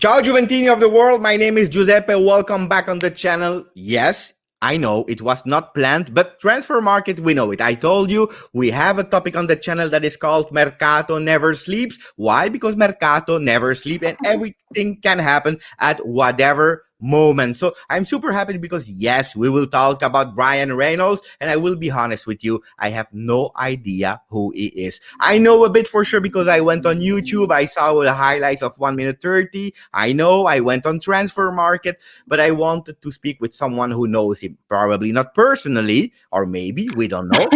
Ciao Giuventini of the world, my name is Giuseppe, welcome back on the channel. Yes, I know it was not planned, but transfer market, we know it. I told you, we have a topic on the channel that is called Mercato Never Sleeps. Why? Because Mercato never sleeps and everything can happen at whatever moment. So I'm super happy because yes, we will talk about Bryan Reynolds, and I will be honest with you, I have no idea who he is. I know a bit for sure because I went on YouTube, I saw the highlights of 1 minute 30. I know I went on transfer market, but I wanted to speak with someone who knows him, probably not personally, or maybe, we don't know.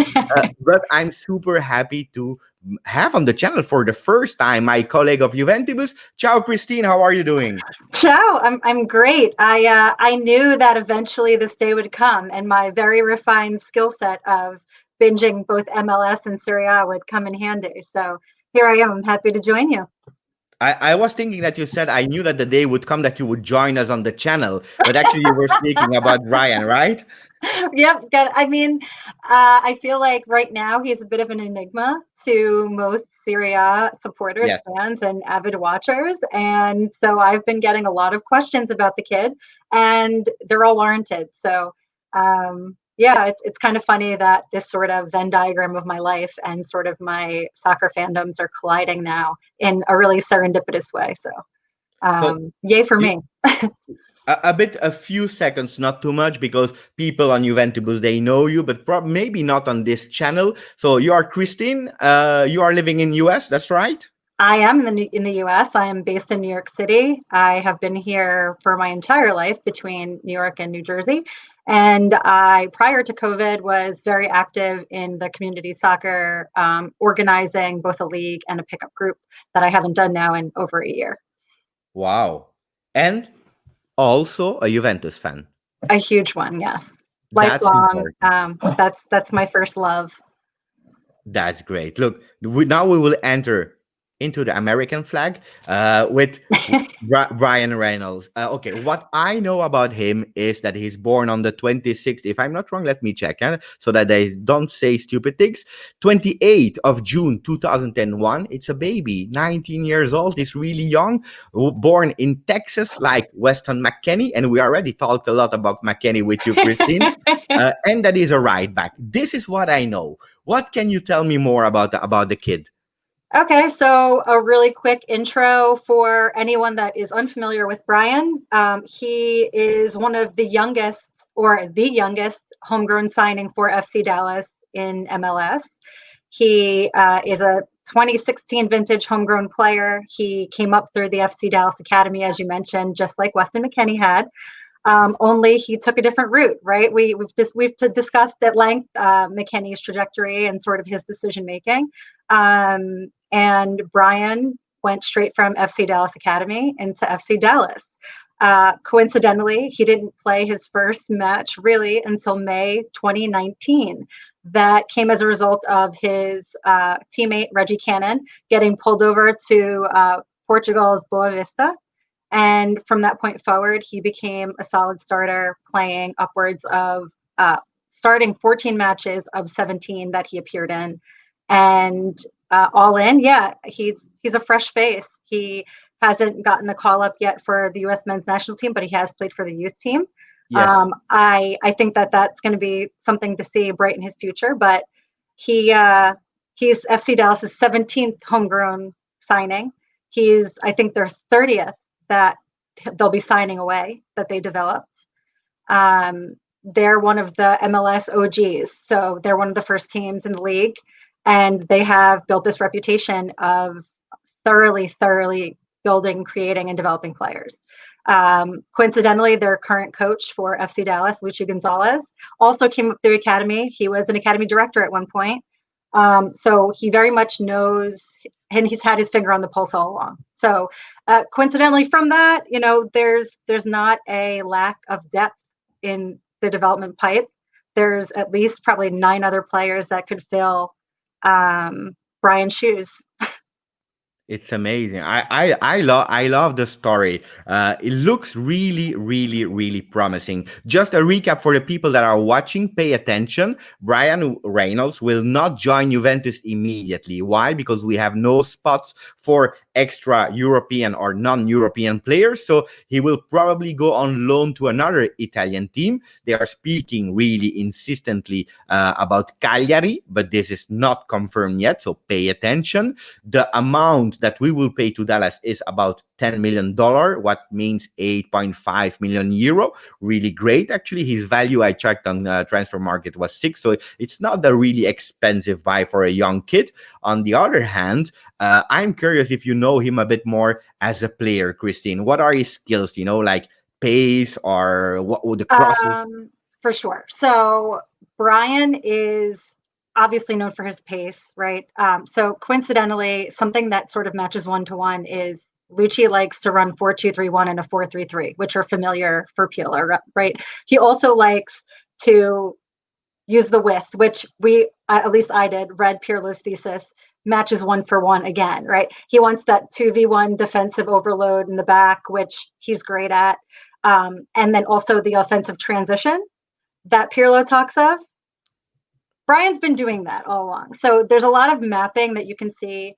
But I'm super happy to have on the channel for the first time my colleague of Juventus. Ciao, Christine, how are you doing? Ciao, I'm great. I knew that eventually this day would come, and my very refined skill set of binging both MLS and Serie A would come in handy. So here I am. I'm happy to join you. I was thinking that you said I knew that the day would come that you would join us on the channel, but actually you were speaking about Bryan, right? Yep. I feel like right now he's a bit of an enigma to most Serie A supporters, Yes. fans, and avid watchers. And so I've been getting a lot of questions about the kid, and they're all warranted. So yeah, it's kind of funny that this sort of Venn diagram of my life and sort of my soccer fandoms are colliding now in a really serendipitous way. So yay for You, me. a few seconds, not too much, because people on Juventus, they know you, but maybe not on this channel. So you are Christine. You are living in US, that's right? I am in the US. I am based in New York City. I have been here for my entire life between New York and New Jersey. And I, prior to COVID, was very active in the community soccer, organizing both a league and a pickup group that I haven't done now in over a year. Wow. And also a Juventus fan. A huge one, yes. That's Lifelong. important. That's my first love. That's great. Look, now we will enter into the American flag with Bryan Reynolds. Okay, what I know about him is that he's born on the 26th, if I'm not wrong, let me check, so that I don't say stupid things. 28th of June 2001. It's a baby, 19 years old. He's really young, born in Texas, like Weston McKennie, and we already talked a lot about McKennie with you, Christine. And that is a right back. This is what I know. What can you tell me more about the kid? Okay, so a really quick intro for anyone that is unfamiliar with Bryan. He is one of the youngest, or the youngest, homegrown signing for FC Dallas in MLS. He is a 2016 vintage homegrown player. He came up through the FC Dallas Academy, as you mentioned, just like Weston McKennie had. Only he took a different route, right? We've discussed at length McKennie's trajectory and sort of his decision making. And Bryan went straight from FC Dallas Academy into FC Dallas. Coincidentally, he didn't play his first match really until May 2019. That came as a result of his teammate Reggie Cannon getting pulled over to Portugal's Boa Vista. And from that point forward, he became a solid starter, playing upwards of starting 14 matches of 17 that he appeared in. And all in, yeah, he's a fresh face. He hasn't gotten the call up yet for the U.S. men's national team, but he has played for the youth team. Yes. I think that's going to be something to see bright in his future. But he's FC Dallas's 17th homegrown signing. He's, I think, their 30th that they'll be signing away that they developed. They're one of the MLS OGs, so they're one of the first teams in the league. And they have built this reputation of thoroughly building, creating, and developing players. Coincidentally, their current coach for FC Dallas, Luchi Gonzalez, also came up through academy. He was an academy director at one point. So he very much knows, and he's had his finger on the pulse all along. So coincidentally from that, there's not a lack of depth in the development pipe. There's at least probably 9 other players that could fill Bryan's shoes. It's amazing. I love the story. It looks really promising. Just a recap for the people that are watching. Pay attention. Bryan Reynolds will not join Juventus immediately. Why? Because we have no spots for extra European or non-European players. So he will probably go on loan to another Italian team. They are speaking really insistently about Cagliari, but this is not confirmed yet. So pay attention. The amount that we will pay to Dallas is about $10 million, what means 8.5 million euro. Really great, actually. His value I checked on transfer market was 6, so it's not a really expensive buy for a young kid. On the other hand, I'm curious if you know him a bit more as a player, Christine. What are his skills? Like pace or what would the crosses? For sure. So Bryan is obviously known for his pace, right? So coincidentally, something that sort of matches 1-to-1 is Lucci likes to run 4-2-3-1 and a 4-3-3, which are familiar for Peeler, right? He also likes to use the width, which we, at least I did, read Pirlo's thesis, matches 1-for-1 again, right? He wants that 2v1 defensive overload in the back, which he's great at. And then also the offensive transition that Pirlo talks of. Bryan's been doing that all along. So there's a lot of mapping that you can see.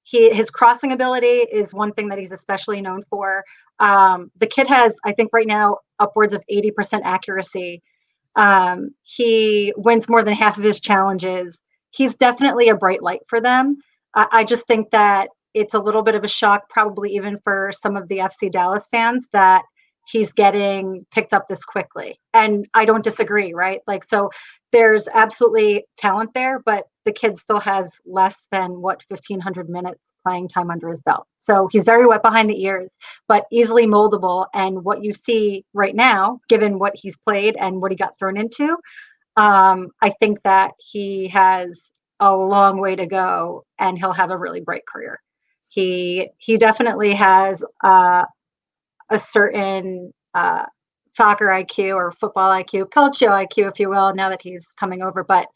His crossing ability is one thing that he's especially known for. The kid has, I think right now, upwards of 80% accuracy. He wins more than half of his challenges. He's definitely a bright light for them. I just think that it's a little bit of a shock, probably even for some of the FC Dallas fans, that he's getting picked up this quickly. And I don't disagree, right? Like, so there's absolutely talent there, but the kid still has less than 1,500 minutes playing time under his belt. So he's very wet behind the ears, but easily moldable. And what you see right now, given what he's played and what he got thrown into, I think that he has a long way to go and he'll have a really bright career. He definitely has a certain soccer IQ or football IQ, calcio IQ, if you will, now that he's coming over. But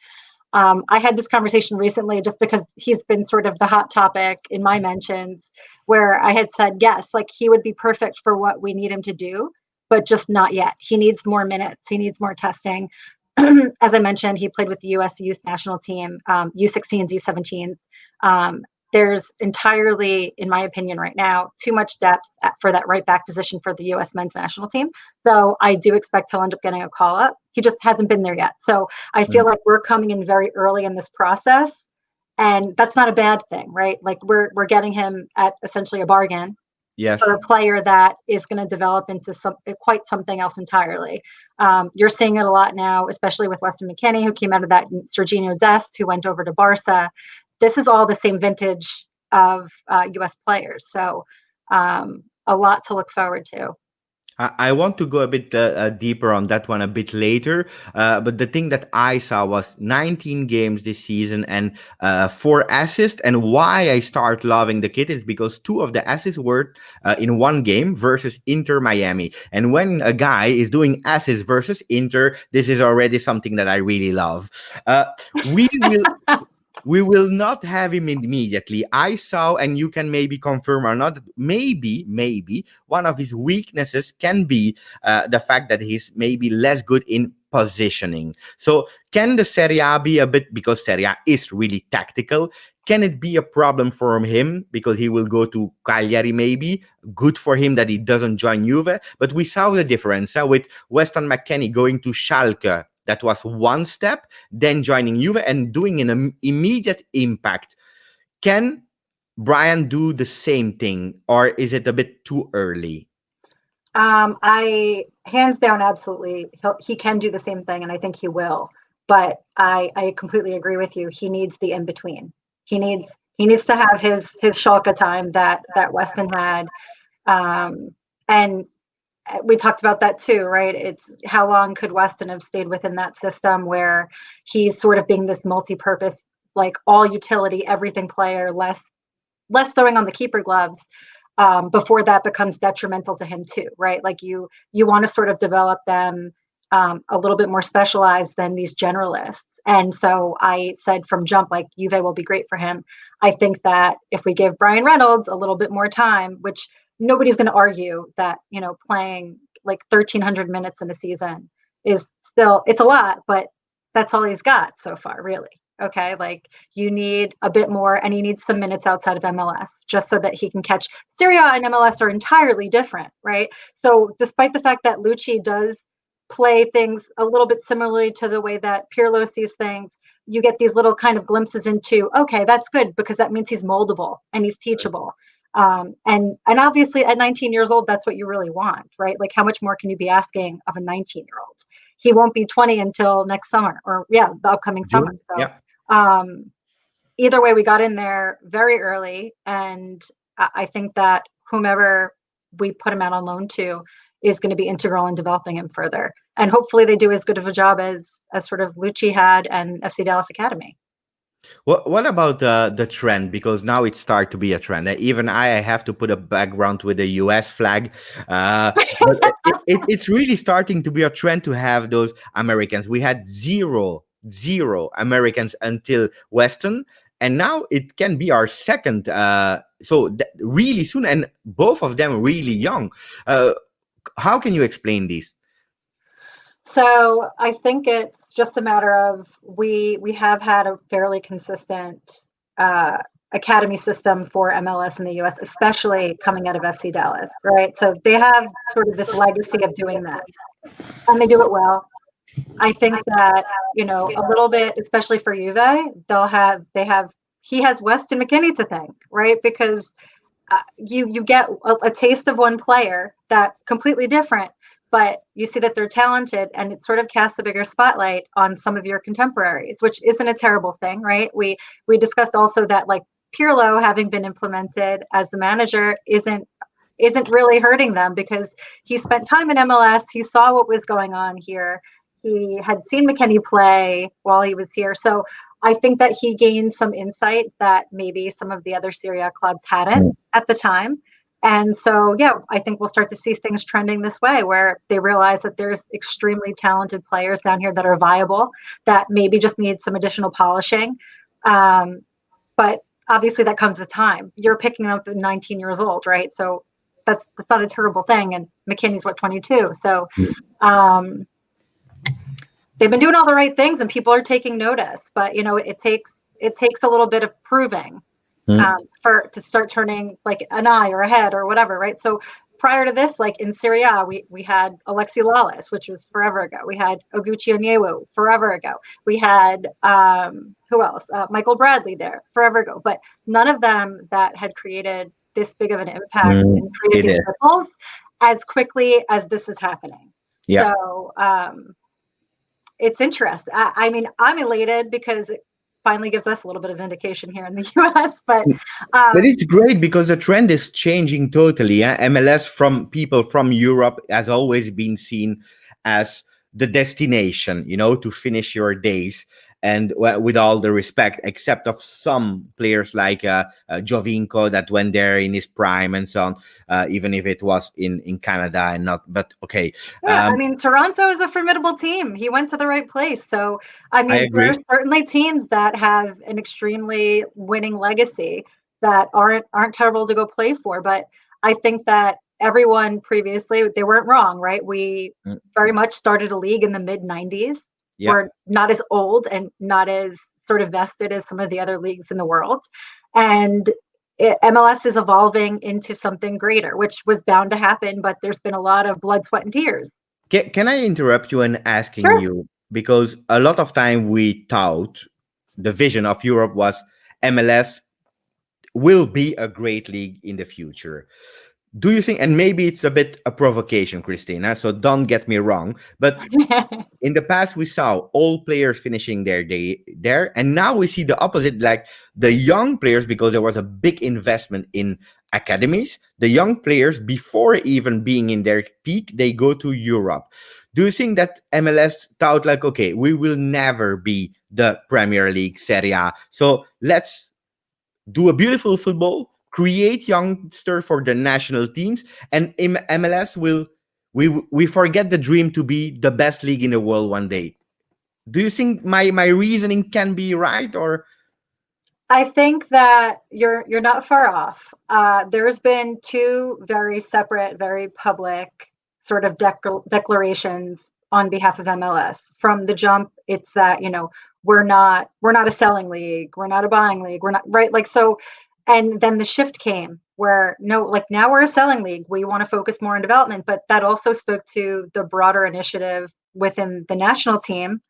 I had this conversation recently just because he's been sort of the hot topic in my mentions, where I had said, yes, like he would be perfect for what we need him to do, but just not yet. He needs more minutes. He needs more testing. As I mentioned, he played with the US youth national team, U16s, U17s. There's entirely, in my opinion right now, too much depth for that right back position for the US men's national team. So I do expect he'll end up getting a call up. He just hasn't been there yet. So I feel like we're coming in very early in this process, and that's not a bad thing, right? Like we're getting him at essentially a bargain. Yes. For a player that is going to develop into quite something else entirely. You're seeing it a lot now, especially with Weston McKennie, who came out of that, and Serginho Dest, who went over to Barca. This is all the same vintage of U.S. players. So a lot to look forward to. I want to go a bit deeper on that one a bit later, but the thing that I saw was 19 games this season and 4 assists. And why I start loving the kid is because 2 of the assists were in one game versus Inter Miami. And when a guy is doing assists versus Inter, this is already something that I really love. We will. We will not have him immediately. I saw, and you can maybe confirm or not, maybe one of his weaknesses can be the fact that he's maybe less good in positioning. So can the Serie A be a bit, because Serie A is really tactical, can it be a problem for him because he will go to Cagliari maybe? Good for him that he doesn't join Juve. But we saw the difference with Weston McKennie going to Schalke. That was one step, then joining Juve and doing an immediate impact. Can Bryan do the same thing, or is it a bit too early? I hands down, absolutely, he can do the same thing, and I think he will. But I completely agree with you. He needs the in between. He needs to have his Schalke time that Weston had, and we talked about that too, right? It's how long could Weston have stayed within that system where he's sort of being this multi-purpose, like all utility, everything player, less throwing on the keeper gloves, before that becomes detrimental to him too, right? Like you want to sort of develop them a little bit more specialized than these generalists. And so I said from jump, like Juve will be great for him. I think that if we give Bryan Reynolds a little bit more time, which nobody's going to argue that, playing like 1,300 minutes in a season is still, it's a lot, but that's all he's got so far, really. Okay, like you need a bit more, and he needs some minutes outside of MLS just so that he can catch. Serie A and MLS are entirely different, right? So despite the fact that Lucci does play things a little bit similarly to the way that Pirlo sees things, you get these little kind of glimpses into, okay, that's good because that means he's moldable and he's teachable. And obviously at 19 years old, that's what you really want, right? Like how much more can you be asking of a 19-year-old? He won't be 20 until next summer, or the upcoming summer. June. So Yeah. either way, we got in there very early, and I think that whomever we put him out on loan to is going to be integral in developing him further. And hopefully they do as good of a job as sort of Lucci had and FC Dallas Academy. What about the trend? Because now it starts to be a trend. Even I have to put a background with the US flag. But it's really starting to be a trend to have those Americans. We had zero Americans until Weston, and now it can be our second. Really soon, and both of them really young. How can you explain this? So I think it's just a matter of we have had a fairly consistent academy system for MLS in the US, especially coming out of FC Dallas, right? So they have sort of this legacy of doing that, and they do it well. I think that, a little bit, especially for Juve, he has Weston McKennie to thank, right? Because you get a taste of one player that completely different, but you see that they're talented, and it sort of casts a bigger spotlight on some of your contemporaries, which isn't a terrible thing, right? We discussed also that like Pirlo having been implemented as the manager isn't really hurting them because he spent time in MLS. He saw what was going on here. He had seen McKennie play while he was here. So I think that he gained some insight that maybe some of the other Serie A clubs hadn't at the time. And so, yeah, I think we'll start to see things trending this way where they realize that there's extremely talented players down here that are viable, that maybe just need some additional polishing. But obviously that comes with time. You're picking them up at 19 years old, right? So that's not a terrible thing. And McKinney's 22. So they've been doing all the right things and people are taking notice, but it takes a little bit of proving to start turning like an eye or a head or whatever, right? So prior to this, like in Serie A, we had Alexi Lawless, which was forever ago. We had Oguchi Onyewu forever ago. We had who else? Michael Bradley there forever ago. But none of them that had created this big of an impact and created these ripples as quickly as this is happening. Yeah. So it's interesting. I mean, I'm elated because it finally gives us a little bit of vindication here in the US. But it's great because the trend is changing totally. MLS from people from Europe has always been seen as the destination, to finish your days. And with all the respect, except of some players like Jovinko that went there in his prime and so on, even if it was in Canada and not. But okay. Yeah, I mean, Toronto is a formidable team. He went to the right place. So, I mean, there's certainly teams that have an extremely winning legacy that aren't terrible to go play for. But I think that everyone previously, they weren't wrong, right? We very much started a league in the mid 90s. Yeah. We're not as old and not as sort of vested as some of the other leagues in the world. And MLS is evolving into something greater, which was bound to happen, but there's been a lot of blood, sweat, and tears. Can I interrupt you in asking you, because a lot of time we thought the vision of Europe was MLS will be a great league in the future. Do you think, and maybe it's a bit a provocation, Christina, so don't get me wrong, but in the past we saw all players finishing their day there, and now we see the opposite, like the young players, because there was a big investment in academies, the young players, before even being in their peak, they go to Europe. Do you think that MLS thought like, okay, we will never be the Premier League, Serie A, so let's do a beautiful football, create youngsters for the national teams, and MLS will we forget the dream to be the best league in the world one day. Do you think my reasoning can be right, or? I think that you're not far off. There's been two very separate, very public sort of declarations on behalf of MLS. From the jump, it's that, we're not a selling league, we're not a buying league, we're not, right? Like, so, and then the shift came where no, like now we're a selling league, we want to focus more on development. But that also spoke to the broader initiative within the national team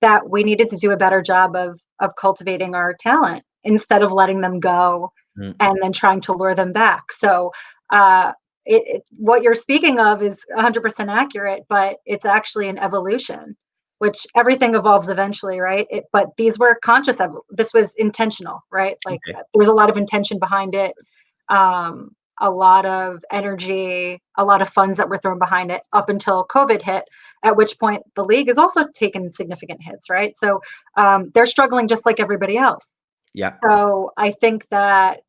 that we needed to do a better job of cultivating our talent instead of letting them go and then trying to lure them back. So what you're speaking of is 100% accurate, but it's actually an evolution, which everything evolves eventually, right? But these were conscious. This was intentional, right? Like Okay. there was a lot of intention behind it, a lot of energy, a lot of funds that were thrown behind it up until COVID hit, at which point the league has also taken significant hits, right? So they're struggling just like everybody else. Yeah. So I think that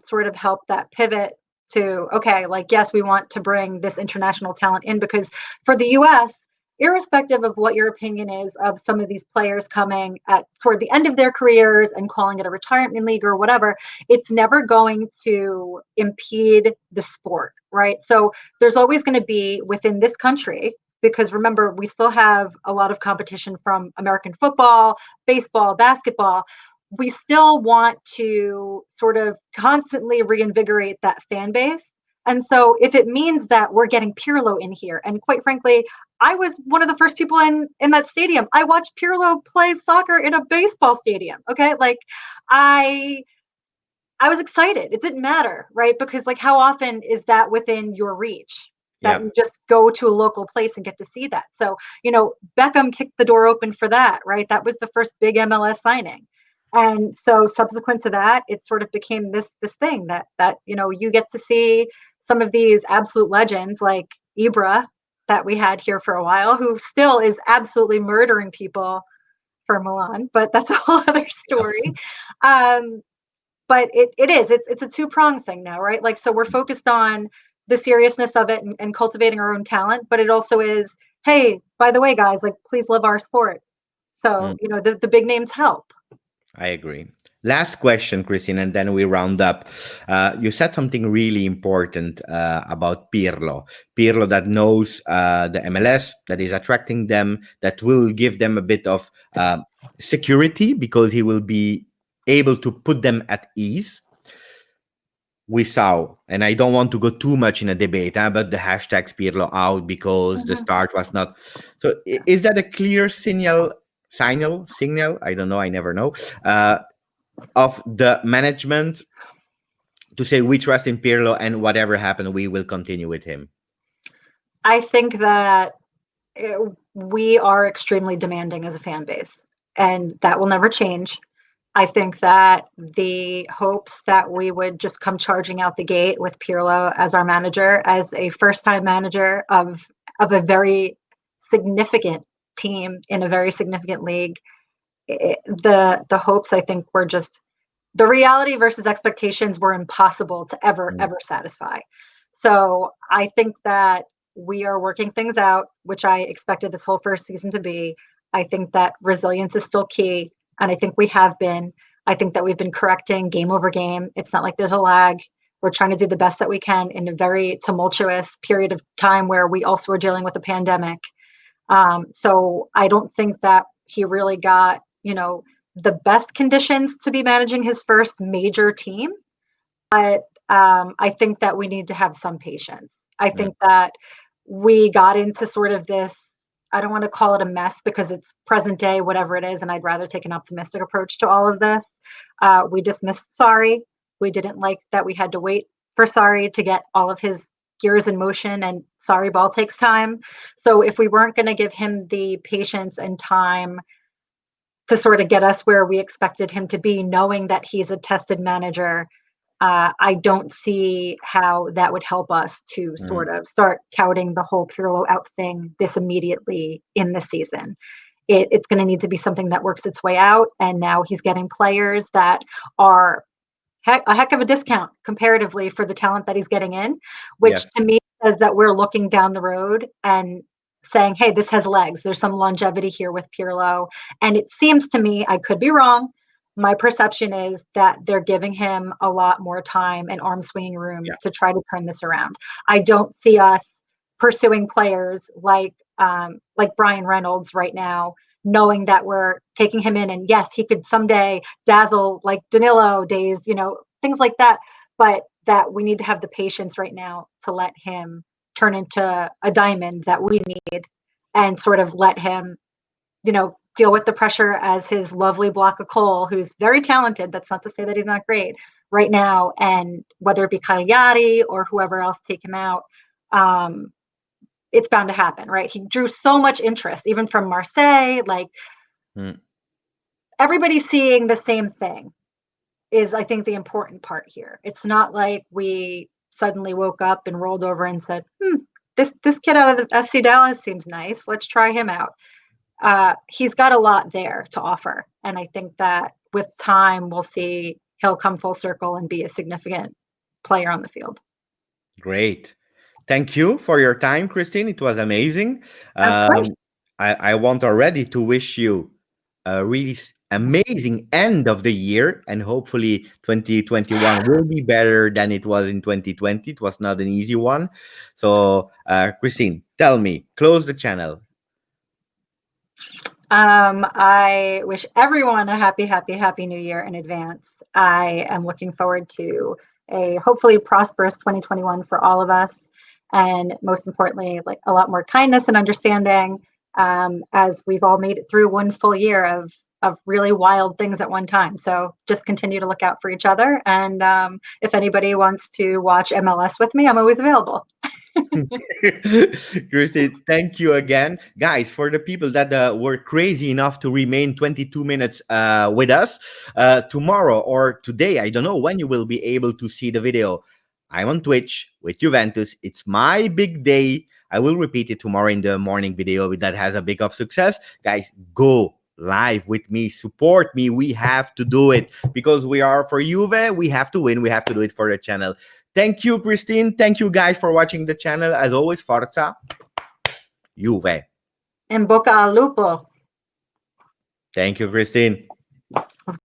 sort of helped that pivot to, okay, like, yes, we want to bring this international talent in, because for the US, irrespective of what your opinion is of some of these players coming at toward the end of their careers and calling it a retirement league or whatever, it's never going to impede the sport, right? So there's always going to be within this country, because remember, we still have a lot of competition from American football, baseball, basketball. We still want to sort of constantly reinvigorate that fan base. And so if it means that we're getting Pirlo in here, and quite frankly, I was one of the first people in that stadium. I watched Pirlo play soccer in a baseball stadium. Okay. Like I was excited. It didn't matter, right? Because like how often is that within your reach? That Yeah. you just go to a local place and get to see that. So, Beckham kicked the door open for that, right? That was the first big MLS signing. And so subsequent to that, it sort of became this thing that you get to see some of these absolute legends like Ibra that we had here for a while, who still is absolutely murdering people for Milan, but that's a whole other story. Um, but it's a two-pronged thing now, right? Like, so we're focused on the seriousness of it and cultivating our own talent, but it also is, hey, by the way, guys, like, please love our sport. So, the big names help. I agree. Last question, Christine, and then we round up. You said something really important about Pirlo. Pirlo that knows the MLS, that is attracting them, that will give them a bit of security because he will be able to put them at ease. We saw, and I don't want to go too much in a debate, but the hashtag Pirlo out because the start was not. So is that a clear signal? I don't know. I never know. Of the management to say we trust in Pirlo and whatever happened, we will continue with him? I think that we are extremely demanding as a fan base, and that will never change. I think that the hopes that we would just come charging out the gate with Pirlo as our manager, as a first-time manager of a very significant team in a very significant league, the hopes, I think, were just, the reality versus expectations were impossible to ever satisfy. So I think that we are working things out, which I expected this whole first season to be. I think that resilience is still key, and I think we have been. I think that we've been correcting game over game. It's not like there's a lag. We're trying to do the best that we can in a very tumultuous period of time where we also are dealing with a pandemic. So I don't think that he really got, the best conditions to be managing his first major team. But I think that we need to have some patience. I think that we got into sort of this, I don't want to call it a mess because it's present day, whatever it is, and I'd rather take an optimistic approach to all of this. We dismissed Sarri. We didn't like that we had to wait for Sarri to get all of his gears in motion, and Sarri ball takes time. So if we weren't going to give him the patience and time to sort of get us where we expected him to be, knowing that he's a tested manager, I don't see how that would help us to sort of start touting the whole Pirlo out thing this immediately in the season. It's going to need to be something that works its way out. And now he's getting players that are a heck of a discount comparatively for the talent that he's getting in, which Yes. to me says that we're looking down the road and saying, hey, this has legs. There's some longevity here with Pirlo. And it seems to me, I could be wrong, my perception is that they're giving him a lot more time and arm swinging room to try to turn this around. I don't see us pursuing players like Bryan Reynolds right now knowing that we're taking him in, and yes, he could someday dazzle like Danilo days, things like that. But that we need to have the patience right now to let him turn into a diamond that we need, and sort of let him, deal with the pressure as his lovely block of coal, who's very talented. That's not to say that he's not great right now. And whether it be Cagliari or whoever else take him out, it's bound to happen, right? He drew so much interest, even from Marseille. Like everybody's seeing the same thing is, I think, the important part here. It's not like we suddenly woke up and rolled over and said, this kid out of the FC Dallas seems nice. Let's try him out. He's got a lot there to offer. And I think that with time, we'll see he'll come full circle and be a significant player on the field. Great. Thank you for your time, Christine. It was amazing. Of course. I want already to wish you a really amazing end of the year, and hopefully 2021 will be better than it was in 2020. It was not an easy one. So, Christine, tell me, close the channel. I wish everyone a happy new year in advance. I am looking forward to a hopefully prosperous 2021 for all of us. And most importantly, like a lot more kindness and understanding, as we've all made it through one full year of really wild things at one time. So just continue to look out for each other. And if anybody wants to watch MLS with me, I'm always available. Christine, thank you again. Guys, for the people that were crazy enough to remain 22 minutes with us, tomorrow or today, I don't know when you will be able to see the video. I'm on Twitch with Juventus. It's my big day. I will repeat it tomorrow in the morning video that has a big of success. Guys, go live with me. Support me. We have to do it because we are for Juve. We have to win. We have to do it for the channel. Thank you, Christine. Thank you, guys, for watching the channel. As always, Forza Juve. In bocca al lupo. Thank you, Christine.